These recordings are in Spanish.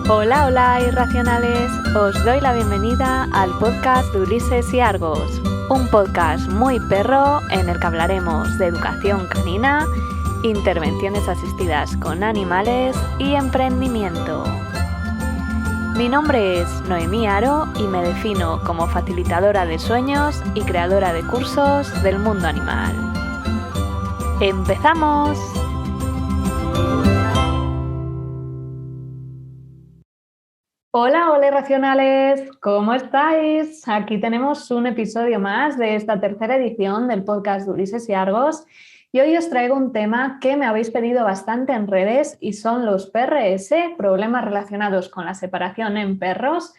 Hola, hola irracionales, os doy la bienvenida al podcast de Ulises y Argos, un podcast muy perro en el que hablaremos de educación canina, intervenciones asistidas con animales y emprendimiento. Mi nombre es Noemí Aro y me defino como facilitadora de sueños y creadora de cursos del mundo animal. ¡Empezamos! Hola, hola irracionales, ¿cómo estáis? Aquí tenemos un episodio más de esta tercera edición del podcast de Ulises y Argos y hoy os traigo un tema que me habéis pedido bastante en redes y son los PRS, problemas relacionados con la separación en perros,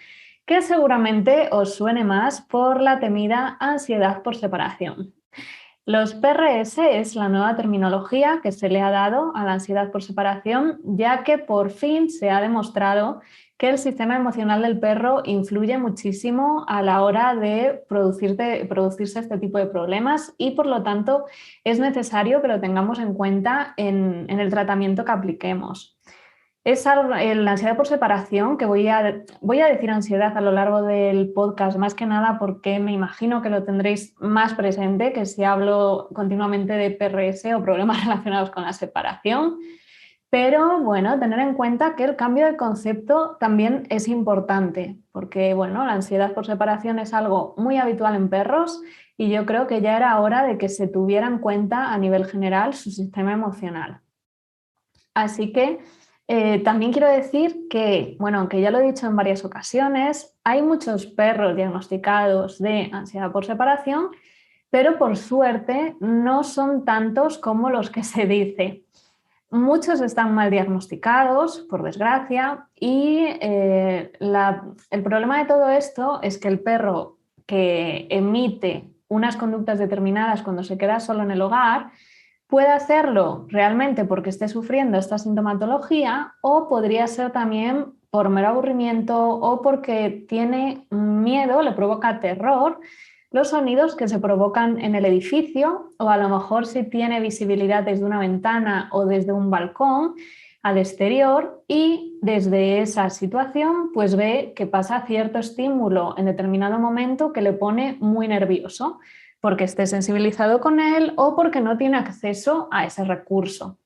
que seguramente os suene más por la temida ansiedad por separación. Los PRS es la nueva terminología que se le ha dado a la ansiedad por separación, ya que por fin se ha demostrado que el sistema emocional del perro influye muchísimo a la hora de producirse este tipo de problemas y por lo tanto es necesario que lo tengamos en cuenta en el tratamiento que apliquemos. Es la ansiedad por separación, que voy a decir ansiedad a lo largo del podcast, más que nada porque me imagino que lo tendréis más presente que si hablo continuamente de PRS o problemas relacionados con la separación. Pero bueno, tener en cuenta que el cambio de concepto también es importante, porque bueno, la ansiedad por separación es algo muy habitual en perros y yo creo que ya era hora de que se tuviera en cuenta a nivel general su sistema emocional. Así que también quiero decir que, bueno, aunque ya lo he dicho en varias ocasiones, hay muchos perros diagnosticados de ansiedad por separación, pero por suerte no son tantos como los que se dice. Muchos están mal diagnosticados, por desgracia, y el problema de todo esto es que el perro que emite unas conductas determinadas cuando se queda solo en el hogar puede hacerlo realmente porque esté sufriendo esta sintomatología o podría ser también por mero aburrimiento o porque tiene miedo, le provoca terror los sonidos que se provocan en el edificio o a lo mejor si tiene visibilidad desde una ventana o desde un balcón al exterior y desde esa situación pues ve que pasa cierto estímulo en determinado momento que le pone muy nervioso porque esté sensibilizado con él o porque no tiene acceso a ese recurso.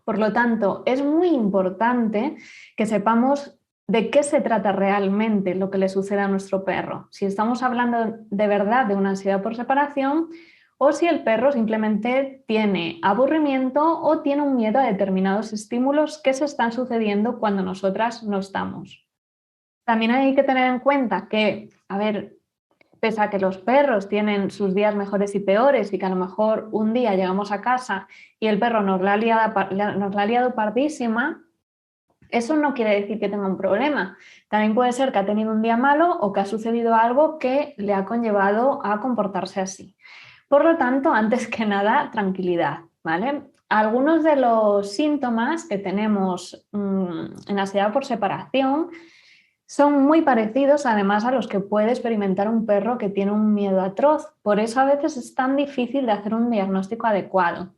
Por lo tanto, es muy importante que sepamos de qué se trata realmente lo que le sucede a nuestro perro. Si estamos hablando de verdad de una ansiedad por separación o si el perro simplemente tiene aburrimiento o tiene un miedo a determinados estímulos que se están sucediendo cuando nosotras no estamos. También hay que tener en cuenta que, pese a que los perros tienen sus días mejores y peores y que a lo mejor un día llegamos a casa y el perro nos la ha liado pardísima, eso no quiere decir que tenga un problema. También puede ser que ha tenido un día malo o que ha sucedido algo que le ha conllevado a comportarse así. Por lo tanto, antes que nada, tranquilidad, ¿vale? Algunos de los síntomas que tenemos en ansiedad por separación son muy parecidos además a los que puede experimentar un perro que tiene un miedo atroz. Por eso a veces es tan difícil de hacer un diagnóstico adecuado.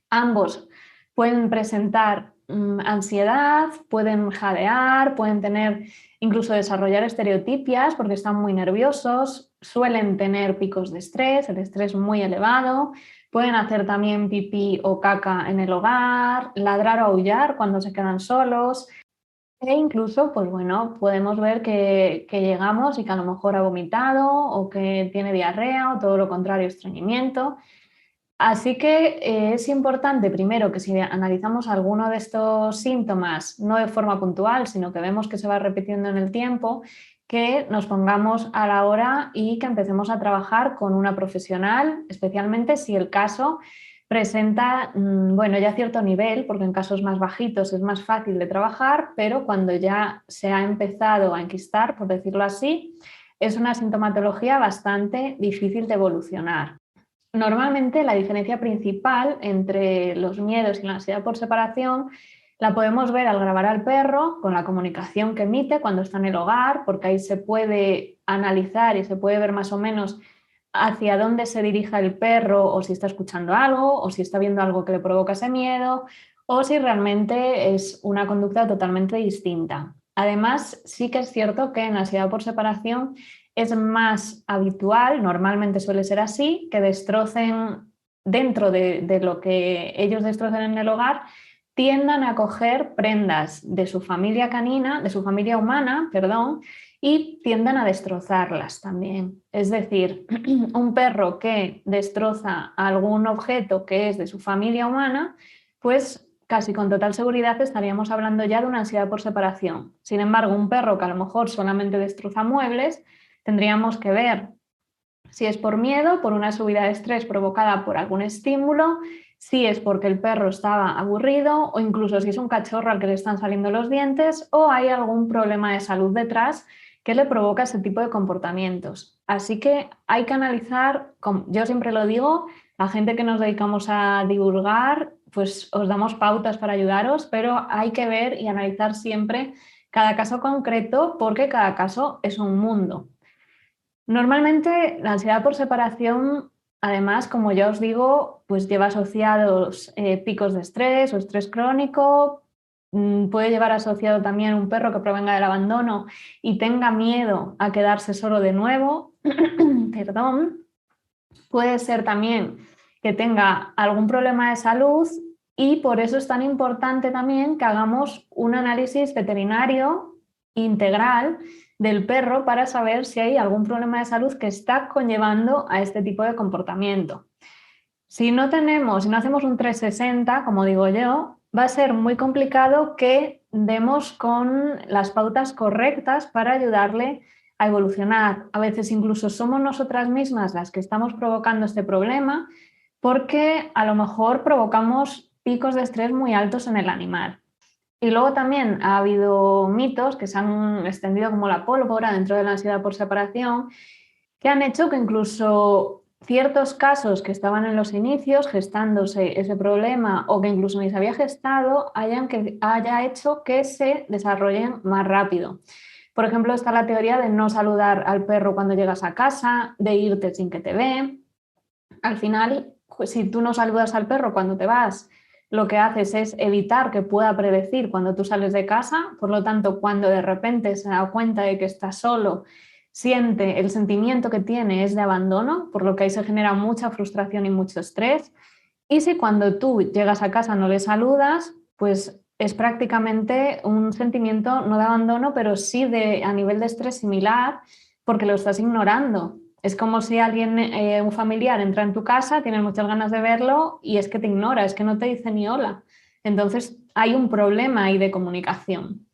Ambos pueden presentar ansiedad, pueden jadear, pueden tener, incluso desarrollar estereotipias porque están muy nerviosos, suelen tener picos de estrés, el estrés muy elevado, pueden hacer también pipí o caca en el hogar, ladrar o aullar cuando se quedan solos. E incluso, pues bueno, podemos ver que llegamos y que a lo mejor ha vomitado o que tiene diarrea o todo lo contrario, estreñimiento. Así que es importante primero que si analizamos alguno de estos síntomas, no de forma puntual, sino que vemos que se va repitiendo en el tiempo, que nos pongamos a la hora y que empecemos a trabajar con una profesional, especialmente si el caso presenta, bueno, ya cierto nivel, porque en casos más bajitos es más fácil de trabajar, pero cuando ya se ha empezado a enquistar, por decirlo así, es una sintomatología bastante difícil de evolucionar. Normalmente la diferencia principal entre los miedos y la ansiedad por separación la podemos ver al grabar al perro con la comunicación que emite cuando está en el hogar, porque ahí se puede analizar y se puede ver más o menos hacia dónde se dirige el perro o si está escuchando algo o si está viendo algo que le provoca ese miedo o si realmente es una conducta totalmente distinta. Además, sí que es cierto que en ansiedad por separación es más habitual, normalmente suele ser así, que destrocen dentro de lo que ellos destrocen en el hogar, tiendan a coger prendas de su familia canina, de su familia humana, perdón, y tiendan a destrozarlas también. Es decir, un perro que destroza algún objeto que es de su familia humana, pues casi con total seguridad estaríamos hablando ya de una ansiedad por separación. Sin embargo, un perro que a lo mejor solamente destroza muebles, tendríamos que ver si es por miedo, por una subida de estrés provocada por algún estímulo, si es porque el perro estaba aburrido o incluso si es un cachorro al que le están saliendo los dientes o hay algún problema de salud detrás que le provoca ese tipo de comportamientos. Así que hay que analizar, como yo siempre lo digo, la gente que nos dedicamos a divulgar, pues os damos pautas para ayudaros, pero hay que ver y analizar siempre cada caso concreto porque cada caso es un mundo. Normalmente la ansiedad por separación, además, como ya os digo, pues lleva asociados picos de estrés o estrés crónico, puede llevar asociado también un perro que provenga del abandono y tenga miedo a quedarse solo de nuevo, perdón. Puede ser también que tenga algún problema de salud y por eso es tan importante también que hagamos un análisis veterinario integral del perro para saber si hay algún problema de salud que está conllevando a este tipo de comportamiento. Si no hacemos un 360, como digo yo, va a ser muy complicado que demos con las pautas correctas para ayudarle a evolucionar. A veces incluso somos nosotras mismas las que estamos provocando este problema porque a lo mejor provocamos picos de estrés muy altos en el animal. Y luego también ha habido mitos que se han extendido como la pólvora dentro de la ansiedad por separación, que han hecho que incluso ciertos casos que estaban en los inicios gestándose ese problema o que incluso ni se había gestado haya hecho que se desarrollen más rápido. Por ejemplo, está la teoría de no saludar al perro cuando llegas a casa, de irte sin que te ve. Al final, pues, si tú no saludas al perro cuando te vas, lo que haces es evitar que pueda predecir cuando tú sales de casa. Por lo tanto, cuando de repente se da cuenta de que está solo, siente el sentimiento que tiene es de abandono, por lo que ahí se genera mucha frustración y mucho estrés. Y si cuando tú llegas a casa no le saludas, pues es prácticamente un sentimiento no de abandono, pero sí a nivel de estrés similar, porque lo estás ignorando. Es como si alguien, un familiar, entra en tu casa, tienes muchas ganas de verlo y es que te ignora, es que no te dice ni hola. Entonces hay un problema ahí de comunicación.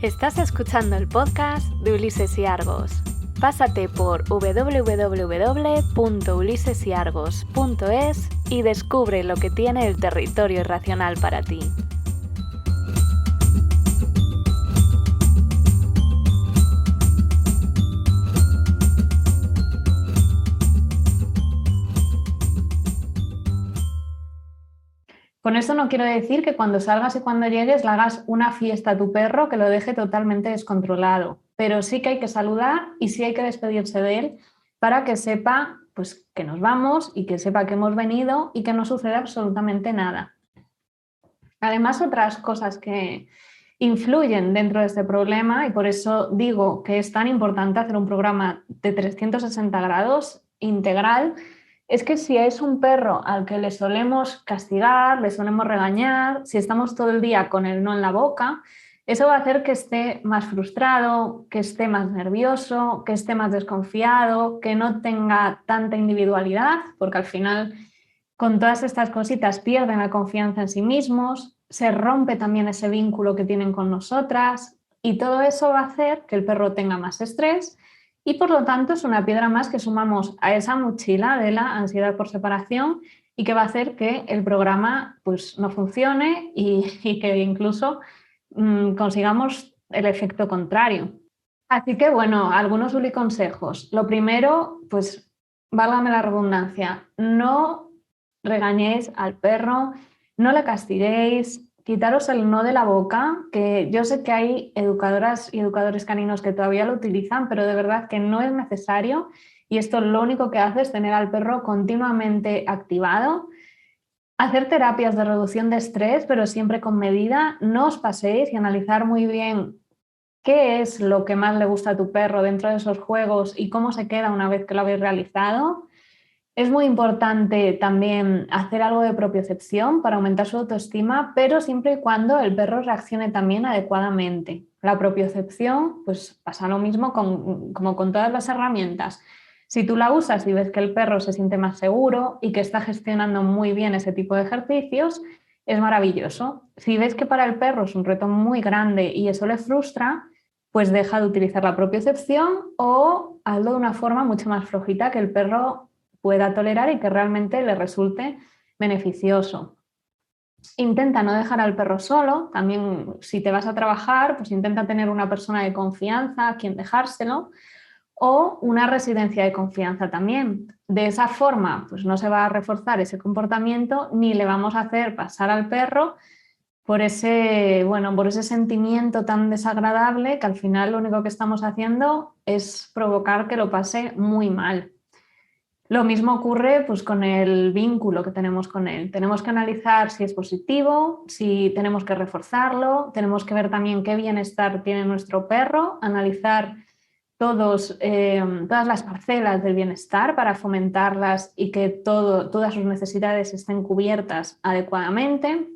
Estás escuchando el podcast de Ulises y Argos. Pásate por www.ulisesyargos.es y descubre lo que tiene el territorio irracional para ti. Con esto no quiero decir que cuando salgas y cuando llegues le hagas una fiesta a tu perro que lo deje totalmente descontrolado, pero sí que hay que saludar y sí hay que despedirse de él para que sepa, pues, que nos vamos y que sepa que hemos venido y que no sucede absolutamente nada. Además, otras cosas que influyen dentro de este problema, y por eso digo que es tan importante hacer un programa de 360 grados integral, es que si es un perro al que le solemos castigar, le solemos regañar, si estamos todo el día con el no en la boca, eso va a hacer que esté más frustrado, que esté más nervioso, que esté más desconfiado, que no tenga tanta individualidad, porque al final con todas estas cositas pierden la confianza en sí mismos, se rompe también ese vínculo que tienen con nosotras y todo eso va a hacer que el perro tenga más estrés y por lo tanto es una piedra más que sumamos a esa mochila de la ansiedad por separación y que va a hacer que el programa pues, no funcione y que incluso consigamos el efecto contrario. Así que bueno, algunos consejos. Lo primero, pues válgame la redundancia, no regañéis al perro, no le castiguéis, quitaros el no de la boca, que yo sé que hay educadoras y educadores caninos que todavía lo utilizan, pero de verdad que no es necesario y esto lo único que hace es tener al perro continuamente activado. Hacer terapias de reducción de estrés, pero siempre con medida. No os paséis y analizar muy bien qué es lo que más le gusta a tu perro dentro de esos juegos y cómo se queda una vez que lo habéis realizado. Es muy importante también hacer algo de propiocepción para aumentar su autoestima, pero siempre y cuando el perro reaccione también adecuadamente. La propiocepción, pues pasa lo mismo como con todas las herramientas. Si tú la usas y ves que el perro se siente más seguro y que está gestionando muy bien ese tipo de ejercicios, es maravilloso. Si ves que para el perro es un reto muy grande y eso le frustra, pues deja de utilizar la propiocepción o hazlo de una forma mucho más flojita que el perro pueda tolerar y que realmente le resulte beneficioso. Intenta no dejar al perro solo, también si te vas a trabajar, pues intenta tener una persona de confianza a quien dejárselo o una residencia de confianza también. De esa forma, pues no se va a reforzar ese comportamiento ni le vamos a hacer pasar al perro por ese sentimiento tan desagradable que al final lo único que estamos haciendo es provocar que lo pase muy mal. Lo mismo ocurre pues, con el vínculo que tenemos con él. Tenemos que analizar si es positivo, si tenemos que reforzarlo, tenemos que ver también qué bienestar tiene nuestro perro, analizar todas las parcelas del bienestar para fomentarlas y que todas sus necesidades estén cubiertas adecuadamente.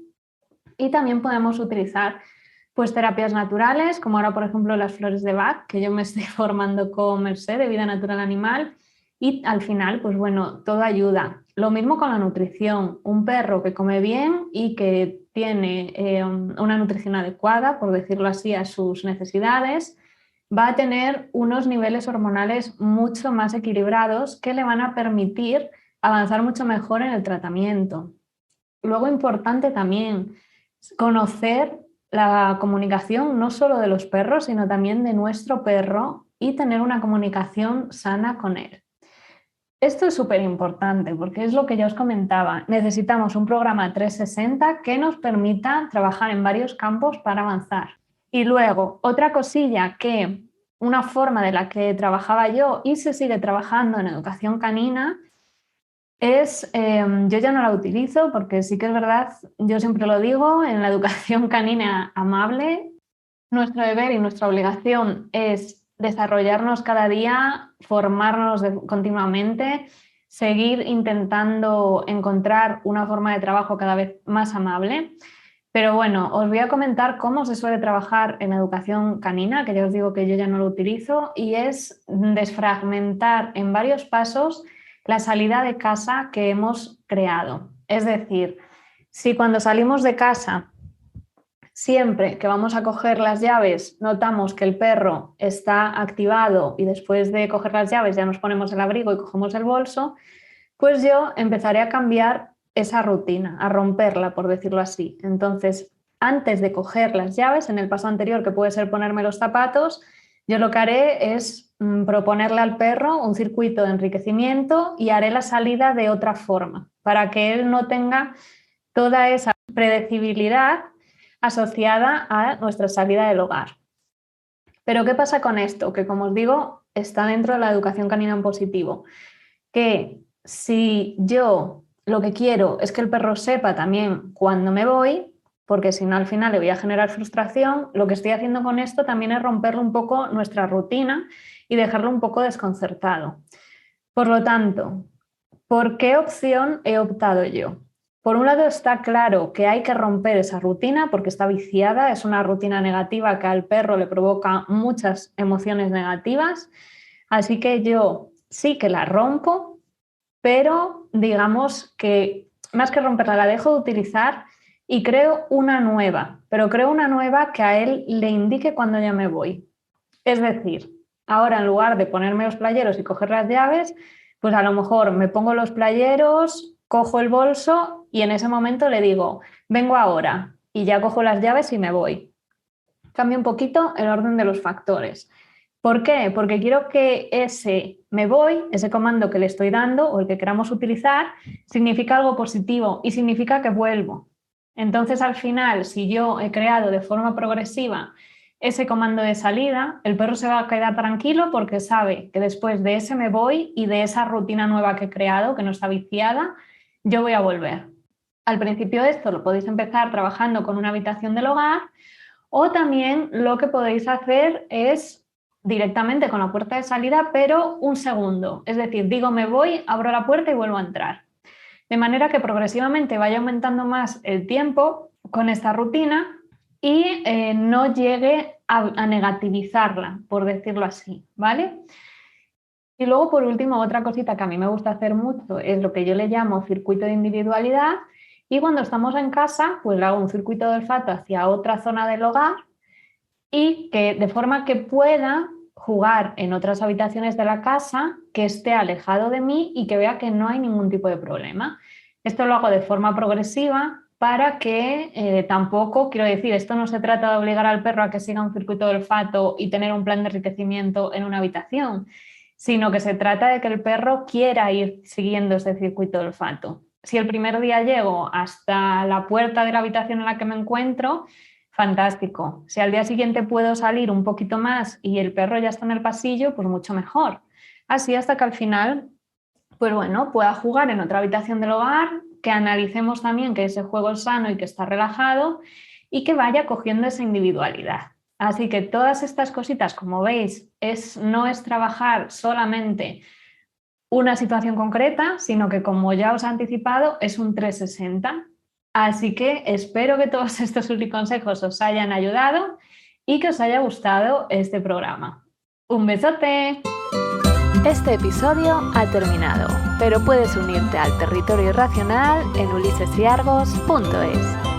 Y también podemos utilizar pues, terapias naturales, como ahora, por ejemplo, las flores de Bach, que yo me estoy formando con Merced de Vida Natural Animal, y al final, pues bueno, todo ayuda. Lo mismo con la nutrición. Un perro que come bien y que tiene una nutrición adecuada, por decirlo así, a sus necesidades, va a tener unos niveles hormonales mucho más equilibrados que le van a permitir avanzar mucho mejor en el tratamiento. Luego, importante también conocer la comunicación no solo de los perros, sino también de nuestro perro y tener una comunicación sana con él. Esto es súper importante porque es lo que ya os comentaba. Necesitamos un programa 360 que nos permita trabajar en varios campos para avanzar. Y luego, otra cosilla que una forma de la que trabajaba yo y se sigue trabajando en educación canina yo ya no la utilizo porque sí que es verdad, yo siempre lo digo, en la educación canina amable, nuestro deber y nuestra obligación es desarrollarnos cada día, formarnos continuamente, seguir intentando encontrar una forma de trabajo cada vez más amable. Pero bueno, os voy a comentar cómo se suele trabajar en educación canina, que ya os digo que yo ya no lo utilizo, y es desfragmentar en varios pasos la salida de casa que hemos creado. Es decir, si cuando salimos de casa, siempre que vamos a coger las llaves, notamos que el perro está activado y después de coger las llaves ya nos ponemos el abrigo y cogemos el bolso, pues yo empezaré a cambiar esa rutina, a romperla, por decirlo así. Entonces, antes de coger las llaves, en el paso anterior, que puede ser ponerme los zapatos, yo lo que haré es proponerle al perro un circuito de enriquecimiento y haré la salida de otra forma, para que él no tenga toda esa predecibilidad asociada a nuestra salida del hogar. Pero ¿qué pasa con esto? Que, como os digo, está dentro de la educación canina en positivo, que si yo lo que quiero es que el perro sepa también cuándo me voy, porque si no al final le voy a generar frustración, lo que estoy haciendo con esto también es romperle un poco nuestra rutina y dejarlo un poco desconcertado. Por lo tanto, ¿por qué opción he optado yo? Por un lado está claro que hay que romper esa rutina porque está viciada, es una rutina negativa que al perro le provoca muchas emociones negativas, así que yo sí que la rompo, pero digamos que más que romperla la dejo de utilizar y creo una nueva, pero creo una nueva que a él le indique cuando ya me voy. Es decir, ahora en lugar de ponerme los playeros y coger las llaves, pues a lo mejor me pongo los playeros, cojo el bolso y en ese momento le digo, vengo ahora y ya cojo las llaves y me voy. Cambio un poquito el orden de los factores. ¿Por qué? Porque quiero que ese me voy, ese comando que le estoy dando o el que queramos utilizar, significa algo positivo y significa que vuelvo. Entonces, al final, si yo he creado de forma progresiva ese comando de salida, el perro se va a quedar tranquilo porque sabe que después de ese me voy y de esa rutina nueva que he creado, que no está viciada, yo voy a volver. Al principio esto lo podéis empezar trabajando con una habitación del hogar, o también lo que podéis hacer es directamente con la puerta de salida, pero un segundo. Es decir, digo me voy, abro la puerta y vuelvo a entrar. De manera que progresivamente vaya aumentando más el tiempo con esta rutina y no llegue a negativizarla, por decirlo así, ¿vale? Y luego, por último, otra cosita que a mí me gusta hacer mucho es lo que yo le llamo circuito de individualidad. Y cuando estamos en casa, pues le hago un circuito de olfato hacia otra zona del hogar y que de forma que pueda jugar en otras habitaciones de la casa, que esté alejado de mí y que vea que no hay ningún tipo de problema. Esto lo hago de forma progresiva para que tampoco, quiero decir, esto no se trata de obligar al perro a que siga un circuito de olfato y tener un plan de enriquecimiento en una habitación, sino que se trata de que el perro quiera ir siguiendo ese circuito de olfato. Si el primer día llego hasta la puerta de la habitación en la que me encuentro, fantástico. Si al día siguiente puedo salir un poquito más y el perro ya está en el pasillo, pues mucho mejor. Así hasta que al final, pues bueno, pueda jugar en otra habitación del hogar, que analicemos también que ese juego es sano y que está relajado y que vaya cogiendo esa individualidad. Así que todas estas cositas, como veis, no es trabajar solamente una situación concreta, sino que, como ya os he anticipado, es un 360. Así que espero que todos estos consejos os hayan ayudado y que os haya gustado este programa. ¡Un besote! Este episodio ha terminado, pero puedes unirte al territorio irracional en ulisesyargos.es.